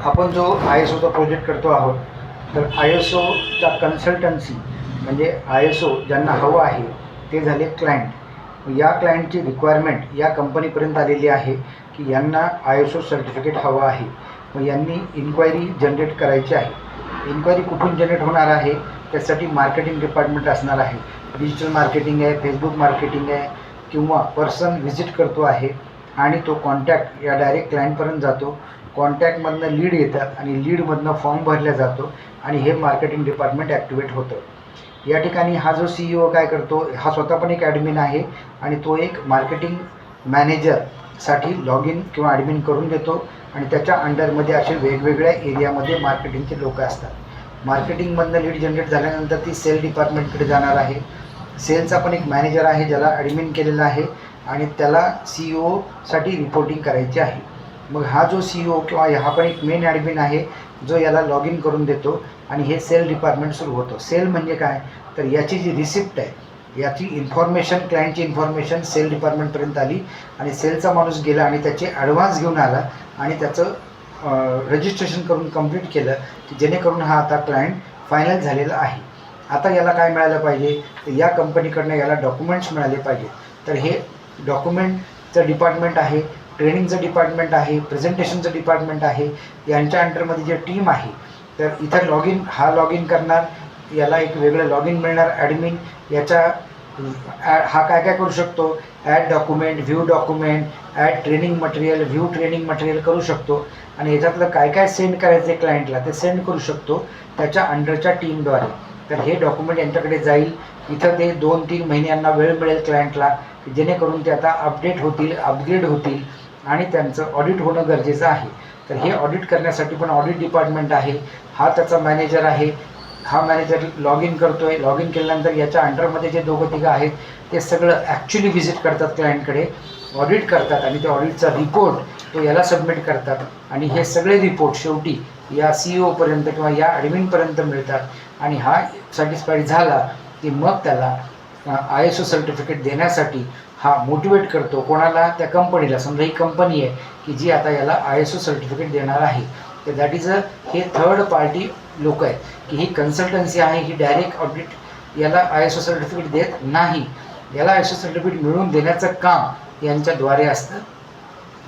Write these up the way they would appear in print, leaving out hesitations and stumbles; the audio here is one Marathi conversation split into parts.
आपण जो ISOचा प्रोजेक्ट करतो आहोत, तर ISOचा कन्सल्टन्सी म्हणजे ISO ज्यांना हवं आहे ते झाले क्लायंट. या क्लायंटची रिक्वायरमेंट या कंपनीपर्यंत आलेली आहे की यांना ISO सर्टिफिकेट हवं आहे. मग यांनी इन्क्वायरी जनरेट करायची आहे. इन्क्वायरी कुठून जनरेट होणार आहे, त्यासाठी मार्केटिंग डिपार्टमेंट असणार आहे. डिजिटल मार्केटिंग आहे, फेसबुक मार्केटिंग आहे, किंवा पर्सन व्हिजिट करतो आहे आणि तो कॉन्टॅक्ट या डायरेक्ट क्लायंटपर्यंत जातो. कॉन्टॅक्टमधनं लीड येतात आणि लीडमधनं फॉर्म भरला जातो आणि हे मार्केटिंग डिपार्टमेंट ॲक्टिवेट होतं. या ठिकाणी हा जो CEO काय करतो, हा स्वतः पण एक ॲडमिन आहे आणि तो एक मार्केटिंग मॅनेजरसाठी लॉग इन किंवा ॲडमिन करून देतो आणि त्याच्या अंडरमध्ये असे वेगवेगळ्या एरियामध्ये मार्केटिंगचे लोक असतात. मार्केटिंगमधनं लीड जनरेट झाल्यानंतर ती सेल डिपार्टमेंटकडे जाणार आहे. सेलचा पण एक मॅनेजर आहे ज्याला ॲडमिन केलेला आहे आणि त्याला CEOसाठी रिपोर्टिंग करायची आहे. मग हा जो CEO किंवा हा पण एक मेन ॲडमिन आहे जो याला लॉग इन करून देतो आणि हे सेल डिपार्टमेंट सुरू होतं. सेल म्हणजे काय, तर याची जी रिसिप्ट आहे, याची इन्फॉर्मेशन, क्लायंटची इन्फॉर्मेशन सेल डिपार्टमेंटपर्यंत आली आणि सेलचा माणूस गेला आणि त्याचे ॲडव्हान्स घेऊन आला आणि त्याचं रजिस्ट्रेशन करून कंप्लीट केलं की जेणेकरून हा आता क्लायंट फायनल झालेला आहे. आता याला काय मिळालं पाहिजे, तर या कंपनीकडनं याला डॉक्युमेंट्स मिळाले पाहिजे. तर हे डॉक्युमेंटचं डिपार्टमेंट आहे, ट्रेनिंगचं डिपार्टमेंट आहे, प्रेझेंटेशनचं डिपार्टमेंट आहे. यांच्या अंडरमध्ये जे टीम आहे, तर इथं हा लॉग इन करणार, याला एक वेगळं लॉग इन मिळणार ॲडमिन. याच्या हा काय काय करू शकतो, add document, view document, add training material, view training material करू शकतो आणि याच्यातलं काय काय सेंड करायचं आहे क्लायंटला ते सेंड करू शकतो त्याच्या अंडरच्या टीमद्वारे. तर हे डॉक्युमेंट यांच्याकडे जाईल. इथं ते 2-3 महिन्यांना वेळ मिळेल क्लायंटला की जेणेकरून ते आता अपडेट होतील, अपग्रेड होतील आणि त्यांचं ऑडिट होणं गरजेचं आहे. तर हे ऑडिट करण्यासाठी पण ऑडिट डिपार्टमेंट आहे. हा त्याचा मॅनेजर आहे. हा मॅनेजर लॉग इन करतो आहे. लॉग इन केल्यानंतर याच्या अंडरमध्ये जे 2-3 आहेत ते सगळं ॲक्च्युली व्हिजिट करतात क्लायंटकडे, ऑडिट करतात आणि त्या ऑडिटचा रिपोर्ट तो याला सबमिट करतात आणि हे सगळे रिपोर्ट शेवटी या CEOपर्यंत किंवा या ॲडमिनपर्यंत मिळतात आणि हा सॅटिस्फाईड झाला की मग त्याला ISO सर्टिफिकेट देण्यासाठी हा मोटिवेट करतो. कोणाला, त्या कंपनीला. समजा ही कंपनी आहे की जी आता याला ISO सर्टिफिकेट देणार आहे, तर दॅट इज हे थर्ड पार्टी लोक आहेत की ही कन्सल्टन्सी आहे, ही डायरेक्ट ऑडिट याला ISO सर्टिफिकेट देत नाही. याला ISO सर्टिफिकेट मिळवून देण्याचं काम यांच्याद्वारे असतं.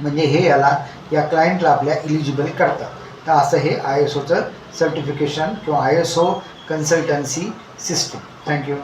म्हणजे हे या क्लायंटला आपल्या इलिजिबल करतात. तर असं हे ISOचं सर्टिफिकेशन किंवा ISO कन्सल्टन्सी सिस्टीम. थँक्यू.